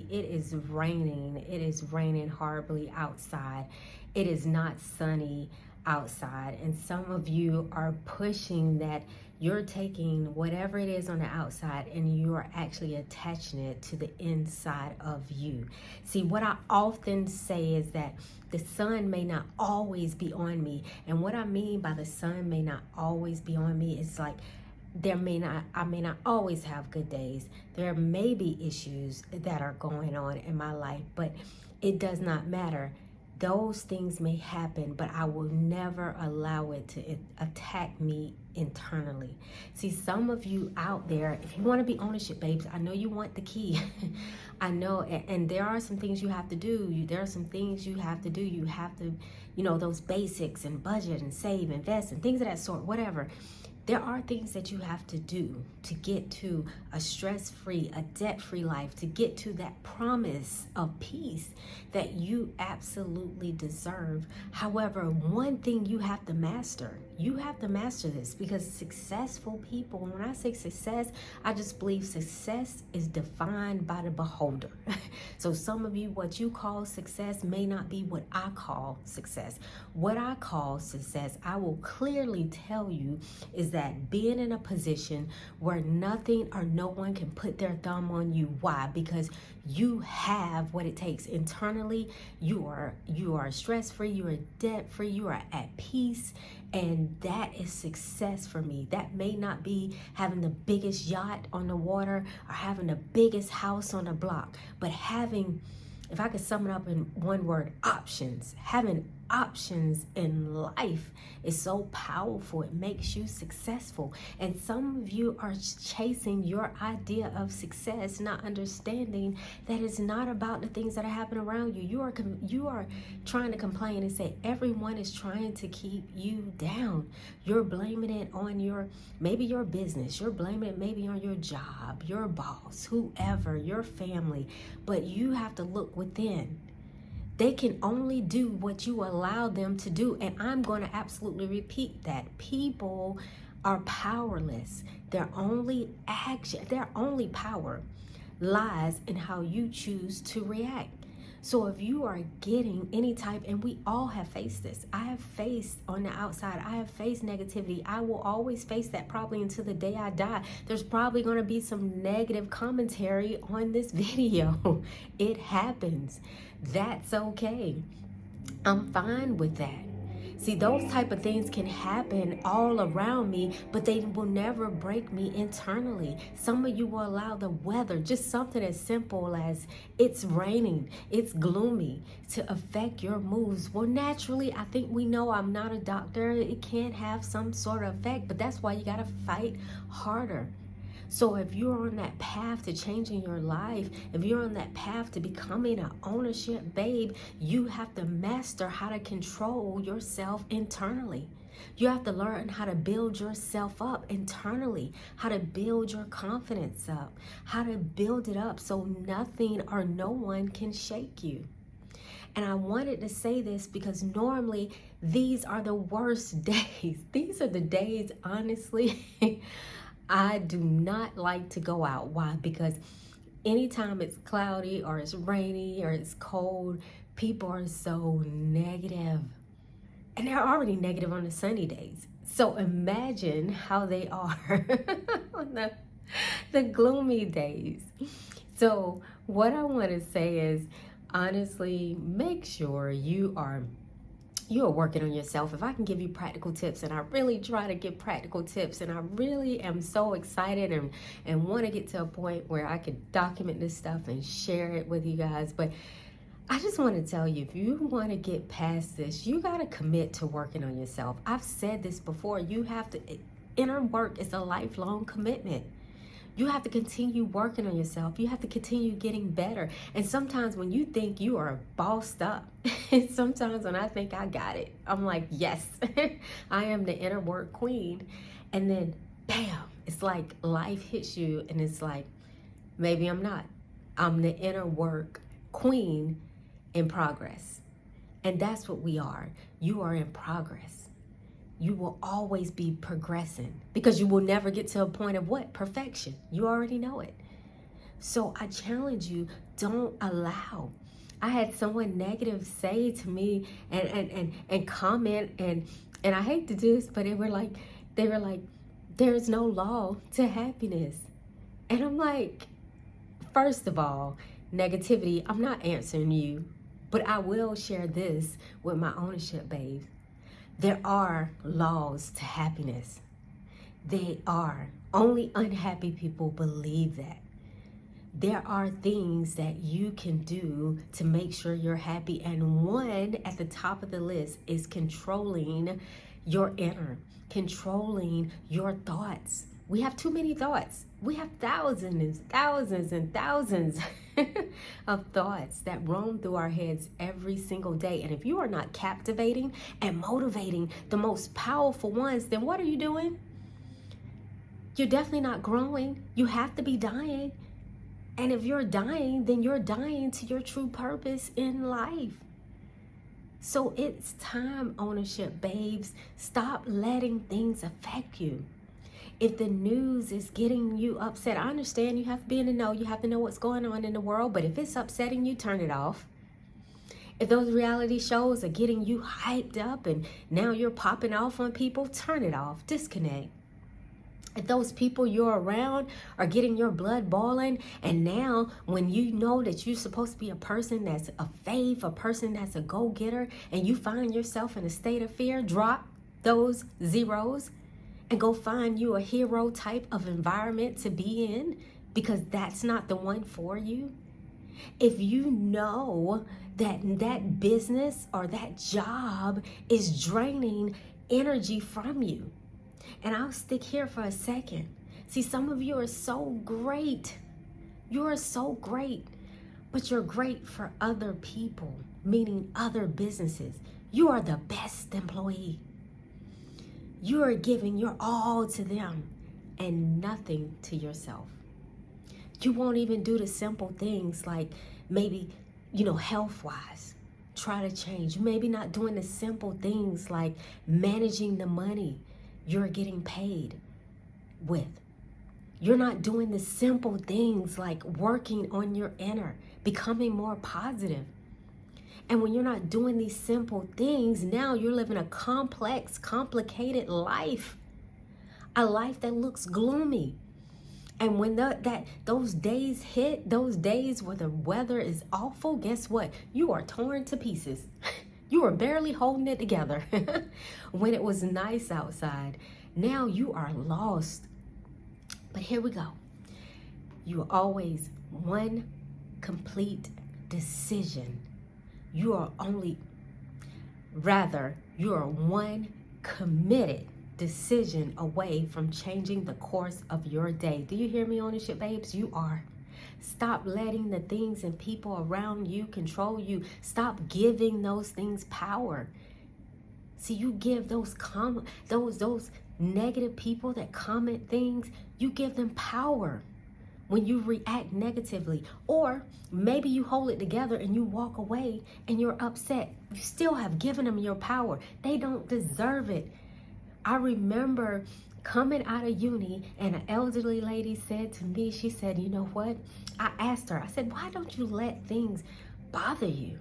it is raining. It is raining horribly outside. It is not sunny outside. And some of you are pushing that you're taking whatever it is on the outside and you are actually attaching it to the inside of you. See, what I often say is that the sun may not always be on me. And what I mean by the sun may not always be on me is like I may not always have good days. There may be issues that are going on in my life, but it does not matter. Those things may happen, but I will never allow it to attack me internally. See, some of you out there, if you want to be ownership babes, I know you want the key. I know, and there are some things you have to do. There are some things you have to do. You have to, those basics and budget and save, invest, and things of that sort, whatever. There are things that you have to do to get to a stress-free, a debt-free life, to get to that promise of peace that you absolutely deserve. However, one thing you have to master this, because successful people, when I say success, I just believe success is defined by the beholder. So some of you, what you call success may not be what I call success. What I call success, I will clearly tell you, is that being in a position where nothing or no one can put their thumb on you. Why? Because you have what it takes internally. You are stress-free, you are debt-free, you are at peace, and that is success for me. That may not be having the biggest yacht on the water or having the biggest house on the block, but having, if I could sum it up in one word, options. Having options in life is so powerful. It makes you successful. And some of you are chasing your idea of success, not understanding that it's not about the things that are happening around you. You are trying to complain and say everyone is trying to keep you down. You're blaming it on maybe your business. You're blaming it maybe on your job, your boss, whoever, your family. But you have to look within. They can only do what you allow them to do. And I'm going to absolutely repeat that. People are powerless. Their only power lies in how you choose to react. So if you are getting any type, and we all have faced this. I have faced on the outside, I have faced negativity. I will always face that probably until the day I die. There's probably going to be some negative commentary on this video. It happens. That's okay. I'm fine with that. See, those type of things can happen all around me, but they will never break me internally. Some of you will allow the weather, just something as simple as it's raining, it's gloomy, to affect your moves. Well, naturally, I think we know, I'm not a doctor, it can have some sort of effect, but that's why you got to fight harder. So if you're on that path to changing your life, if you're on that path to becoming an ownership babe, you have to master how to control yourself internally. You have to learn how to build yourself up internally, how to build your confidence up, how to build it up so nothing or no one can shake you. And I wanted to say this because normally these are the worst days. These are the days, honestly, I do not like to go out. Why? Because anytime it's cloudy or it's rainy or it's cold, people are so negative. And they're already negative on the sunny days. So imagine how they are on the gloomy days. So what I want to say is, honestly, make sure you are working on yourself. If I can give you practical tips, and I really try to give practical tips, and I really am so excited and want to get to a point where I can document this stuff and share it with you guys. But I just want to tell you, if you want to get past this, you got to commit to working on yourself. I've said this before. Inner work is a lifelong commitment. You have to continue working on yourself. You have to continue getting better. And sometimes when you think you are bossed up, sometimes when I think I got it, I'm like, yes, I am the inner work queen. And then, bam, it's like life hits you and it's like, maybe I'm not. I'm the inner work queen in progress. And that's what we are. You are in progress. You will always be progressing because you will never get to a point of what? Perfection. You already know it. So I challenge you, don't allow. I had someone negative say to me and comment, and I hate to do this, but they were like, there's no law to happiness. And I'm like, first of all, negativity, I'm not answering you, but I will share this with my ownership babes. There are laws to happiness. They are. Only unhappy people believe that. There are things that you can do to make sure you're happy. And one at the top of the list is controlling your inner, controlling your thoughts. We have too many thoughts. We have thousands and thousands and thousands of thoughts that roam through our heads every single day. And if you are not captivating and motivating the most powerful ones, then what are you doing? You're definitely not growing. You have to be dying. And if you're dying, then you're dying to your true purpose in life. So it's time, ownership babes. Stop letting things affect you. If the news is getting you upset, I understand you have to be in the know. You have to know what's going on in the world. But if it's upsetting you, turn it off. If those reality shows are getting you hyped up and now you're popping off on people, turn it off. Disconnect. If those people you're around are getting your blood boiling, and now when you know that you're supposed to be a person that's a faith, a person that's a go-getter, and you find yourself in a state of fear, drop those zeros and go find you a hero type of environment to be in, because that's not the one for you. If you know that that business or that job is draining energy from you, and I'll stick here for a second. See, some of you are so great. You are so great, but you're great for other people, meaning other businesses. You are the best employee. You are giving your all to them and nothing to yourself. You won't even do the simple things like maybe, health-wise. Try to change. You maybe not doing the simple things like managing the money you're getting paid with. You're not doing the simple things like working on your inner, becoming more positive. And when you're not doing these simple things, now you're living a complex, complicated life. A life that looks gloomy. And when those days hit, those days where the weather is awful, guess what? You are torn to pieces. You were barely holding it together when it was nice outside. Now you are lost. But here we go. You are always one complete decision. You are one committed decision away from changing the course of your day. Do you hear me, ownership babes? You are. Stop letting the things and people around you control you. Stop giving those things power. See, you give those negative people that comment things, you give them power when you react negatively. Or maybe you hold it together and you walk away and you're upset. You still have given them your power. They don't deserve it. I remember coming out of uni, and an elderly lady said to me, she said, you know what? I asked her, I said, why don't you let things bother you?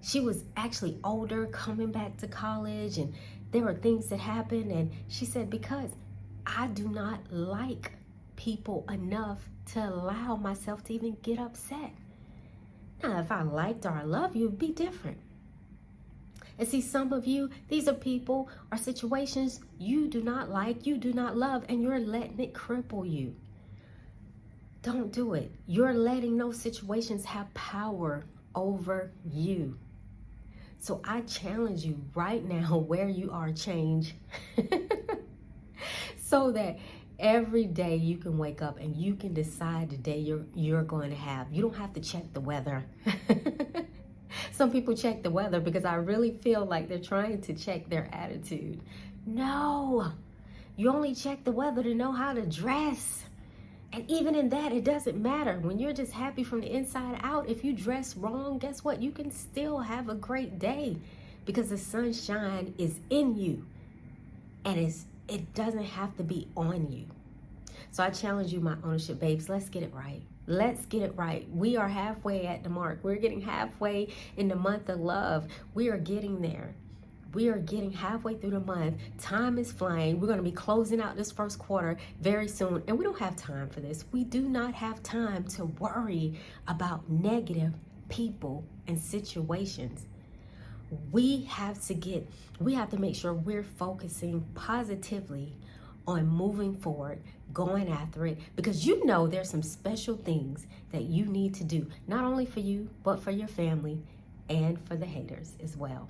She was actually older, coming back to college, and there were things that happened. And she said, because I do not like people enough to allow myself to even get upset. Now, if I liked or I love you, it'd be different. And see, some of you, these are people or situations you do not like, you do not love, and you're letting it cripple you. Don't do it. You're letting those situations have power over you. So I challenge you right now, where you are, change. So that every day you can wake up and you can decide the day you're going to have. You don't have to check the weather. Some people check the weather because I really feel like they're trying to check their attitude. No, you only check the weather to know how to dress. And even in that, it doesn't matter. When you're just happy from the inside out, if you dress wrong, guess what? You can still have a great day because the sunshine is in you. And it doesn't have to be on you. So I challenge you, my ownership babes, let's get it right. Let's get it right. We are halfway at the mark. We're getting halfway in the month of love. We are getting there. We are getting halfway through the month. Time is flying. We're going to be closing out this first quarter very soon. And we don't have time for this. We do not have time to worry about negative people and situations. We have to make sure we're focusing positively on moving forward, going after it, because you know there's some special things that you need to do, not only for you, but for your family and for the haters as well.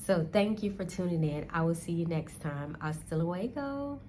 So thank you for tuning in. I will see you next time. Hasta luego.